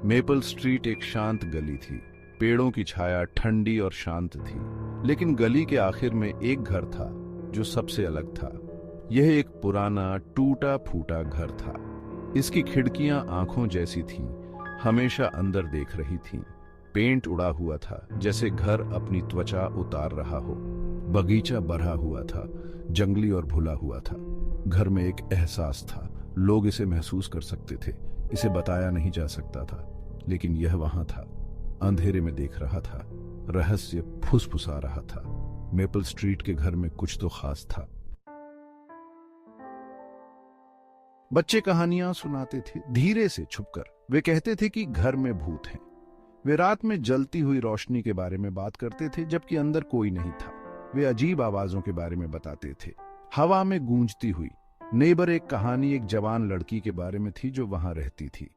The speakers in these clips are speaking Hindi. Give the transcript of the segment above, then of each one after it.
मेपल स्ट्रीट एक शांत गली थी। पेड़ों की छाया ठंडी और शांत थी, लेकिन गली के आखिर में एक घर था जो सबसे अलग था। यह एक पुराना टूटा फूटा घर था। इसकी खिड़कियां आंखों जैसी थीं, हमेशा अंदर देख रही थीं। पेंट उड़ा हुआ था, जैसे घर अपनी त्वचा उतार रहा हो। बगीचा भरा हुआ था, जंगली और भुला हुआ था। घर में एक एहसास था, लोग इसे महसूस कर सकते थे। इसे बताया नहीं जा सकता था, लेकिन यह वहां था, अंधेरे में देख रहा था। रहस्य फुसफुसा रहा था। मेपल स्ट्रीट के घर में कुछ तो खास था। बच्चे कहानियां सुनाते थे, धीरे से छुपकर। वे कहते थे कि घर में भूत हैं। वे रात में जलती हुई रोशनी के बारे में बात करते थे, जबकि अंदर कोई नहीं था। वे अजीब आवाजों के बारे में बताते थे, हवा में गूंजती हुई। नेबर एक कहानी एक जवान लड़की के बारे में थी जो वहां रहती थी।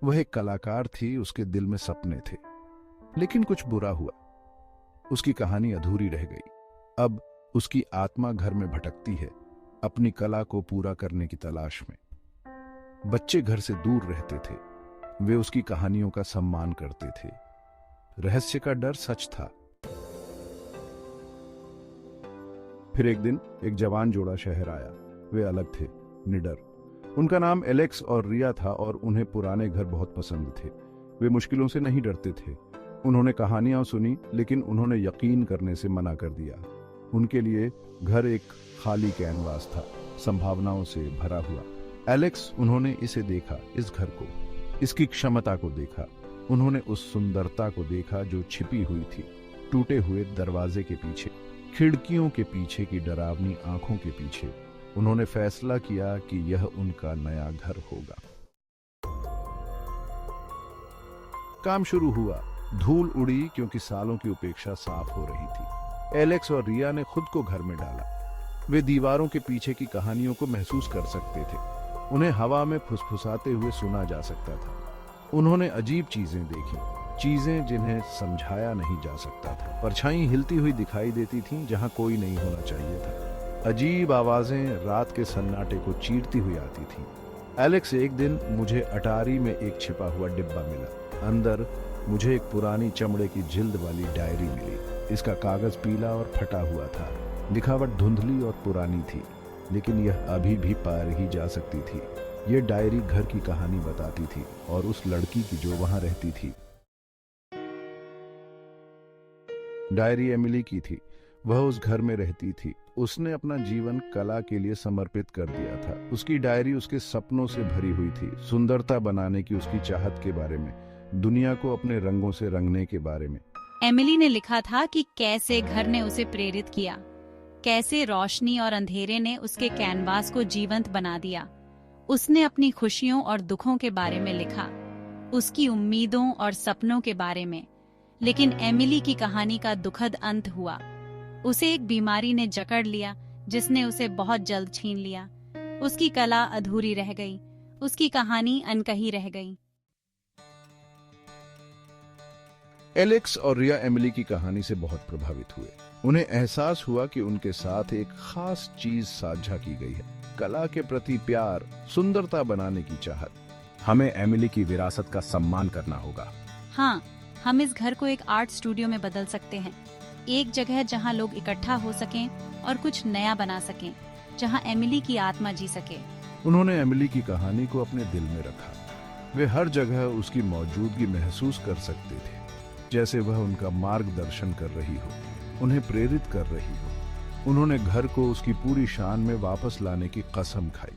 वह एक कलाकार थी, उसके दिल में सपने थे, लेकिन कुछ बुरा हुआ। उसकी कहानी अधूरी रह गई। अब उसकी आत्मा घर में भटकती है, अपनी कला को पूरा करने की तलाश में। बच्चे घर से दूर रहते थे। वे उसकी कहानियों का सम्मान करते थे। रहस्य का डर सच था। फिर एक दिन एक जवान जोड़ा शहर आया। वे अलग थे, निडर। उनका नाम एलेक्स और रिया था और उन्हें पुराने घर बहुत पसंद थे। वे मुश्किलों से नहीं डरते थे। उन्होंने कहानियां सुनी, लेकिन उन्होंने यकीन करने से मना कर दिया। उनके लिए घर एक खाली कैनवास था, संभावनाओं से भरा हुआ। एलेक्स, उन्होंने इसे देखा, इस घर को, इसकी क्षमता को देखा। उन्होंने उस सुंदरता को देखा जो छिपी हुई थी, टूटे हुए दरवाजे के पीछे, खिड़कियों के पीछे की डरावनी आंखों के पीछे। उन्होंने फैसला किया कि यह उनका नया घर होगा। काम शुरू हुआ। धूल उड़ी क्योंकि सालों की उपेक्षा साफ हो रही थी। एलेक्स और रिया ने खुद को घर में डाला। वे दीवारों के पीछे की कहानियों को महसूस कर सकते थे। उन्हें हवा में फुसफुसाते हुए सुना जा सकता था। उन्होंने अजीब चीजें देखी, चीजें जिन्हें समझाया नहीं जा सकता था। परछाई हिलती हुई दिखाई देती थीं जहां कोई नहीं होना चाहिए था। अजीब आवाजें रात के सन्नाटे को चीरती हुई आती थीं। एलेक्स, एक दिन मुझे अटारी में एक छिपा हुआ डिब्बा मिला। अंदर मुझे एक पुरानी चमड़े की जिल्द वाली डायरी मिली। इसका कागज पीला और फटा हुआ था। लिखावट धुंधली और पुरानी थी, लेकिन यह अभी भी पार ही जा सकती थी। यह डायरी घर की कहानी बताती थी, और उस लड़की की जो वहां रहती थी। डायरी एमिली की थी। वह उस घर में रहती थी। उसने अपना जीवन कला के लिए समर्पित कर दिया था। उसकी डायरी उसके सपनों से भरी हुई थी, सुंदरता बनाने की उसकी चाहत के बारे में, दुनिया को अपने रंगों से रंगने के बारे में। एमिली ने लिखा था कि कैसे घर ने उसे प्रेरित किया, कैसे रोशनी और अंधेरे ने उसके कैनवास को जीवंत बना दिया। उसने अपनी खुशियों और दुखों के बारे में लिखा, उसकी उम्मीदों और सपनों के बारे में। लेकिन एमिली की कहानी का दुखद अंत हुआ। उसे एक बीमारी ने जकड़ लिया, जिसने उसे बहुत जल्द छीन लिया। उसकी कला अधूरी रह गई, उसकी कहानी अनकही रह गई। एलेक्स और रिया एमिली की कहानी से बहुत प्रभावित हुए। उन्हें एहसास हुआ कि उनके साथ एक खास चीज साझा की गई है, कला के प्रति प्यार, सुंदरता बनाने की चाहत। हमें एमिली की विरासत का सम्मान करना होगा। हाँ, हम इस घर को एक आर्ट स्टूडियो में बदल सकते हैं। एक जगह जहाँ लोग इकट्ठा हो सकें और कुछ नया बना सकें, जहाँ एमिली की आत्मा जी सके। उन्होंने एमिली की कहानी को अपने दिल में रखा। वे हर जगह उसकी मौजूदगी महसूस कर सकते थे, जैसे वह उनका मार्गदर्शन कर रही हो, उन्हें प्रेरित कर रही हो। उन्होंने घर को उसकी पूरी शान में वापस लाने की कसम खाई।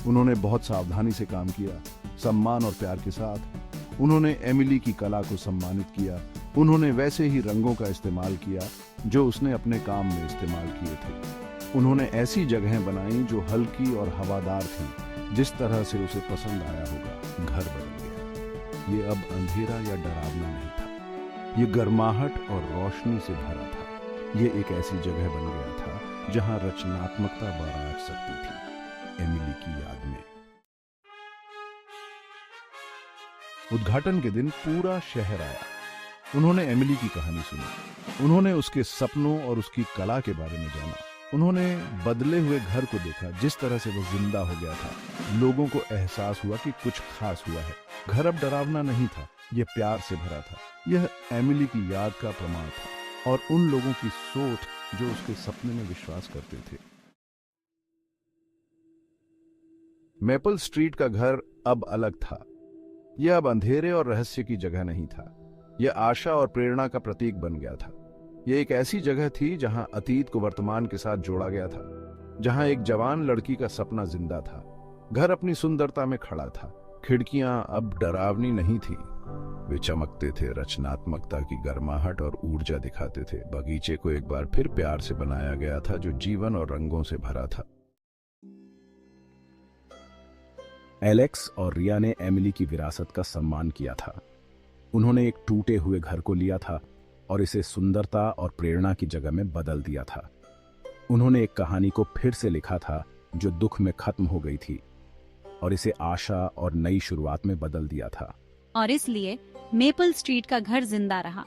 उन्होंने बहुत सावधानी से काम किया, सम्मान और प्यार के साथ। उन्होंने एमिली की कला को सम्मानित किया। उन्होंने वैसे ही रंगों का इस्तेमाल किया जो उसने अपने काम में इस्तेमाल किए थे। उन्होंने ऐसी जगहें बनाई जो हल्की और हवादार थीं, जिस तरह से उसे पसंद आया होगा। घर बदल गया। ये अब अंधेरा या डरावना नहीं था, ये गर्माहट और रोशनी से भरा था। ये एक ऐसी जगह बन गया था जहां रचनात्मकता बराज सकती थी, एमिली की याद में। उद्घाटन के दिन पूरा शहर आया। उन्होंने एमिली की कहानी सुनी। उन्होंने उसके सपनों और उसकी कला के बारे में जाना। उन्होंने बदले हुए घर को देखा, जिस तरह से वो जिंदा हो गया था। लोगों को एहसास हुआ कि कुछ खास हुआ है। घर अब डरावना नहीं था, यह प्यार से भरा था। यह एमिली की याद का प्रमाण था और उन लोगों की सोच जो उसके सपने में विश्वास करते थे। मेपल स्ट्रीट का घर अब अलग था। यह अब अंधेरे और रहस्य की जगह नहीं था। यह आशा और प्रेरणा का प्रतीक बन गया था। यह एक ऐसी जगह थी जहां अतीत को वर्तमान के साथ जोड़ा गया था, जहां एक जवान लड़की का सपना जिंदा था। घर अपनी सुंदरता में खड़ा था। खिड़कियां अब डरावनी नहीं थी, वे चमकते थे, रचनात्मकता की गर्माहट और ऊर्जा दिखाते थे। बगीचे को एक बार फिर प्यार से बनाया गया था, जो जीवन और रंगों से भरा था। एलेक्स और रिया ने एमिली की विरासत का सम्मान किया था। उन्होंने एक टूटे हुए घर को लिया था और इसे सुंदरता और प्रेरणा की जगह में बदल दिया था। उन्होंने एक कहानी को फिर से लिखा था जो दुख में खत्म हो गई थी, और इसे आशा और नई शुरुआत में बदल दिया था। और इसलिए मेपल स्ट्रीट का घर जिंदा रहा।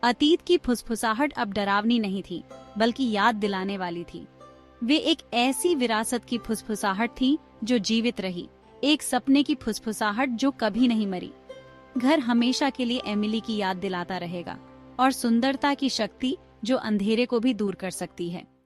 अतीत की फुसफुसाहट अब डरावनी नहीं थी, बल्कि याद दिलाने वाली थी। वे एक ऐसी विरासत की फुसफुसाहट थी जो जीवित रही, एक सपने की फुसफुसाहट जो कभी नहीं मरी। घर हमेशा के लिए एमिली की याद दिलाता रहेगा और सुंदरता की शक्ति जो अंधेरे को भी दूर कर सकती है।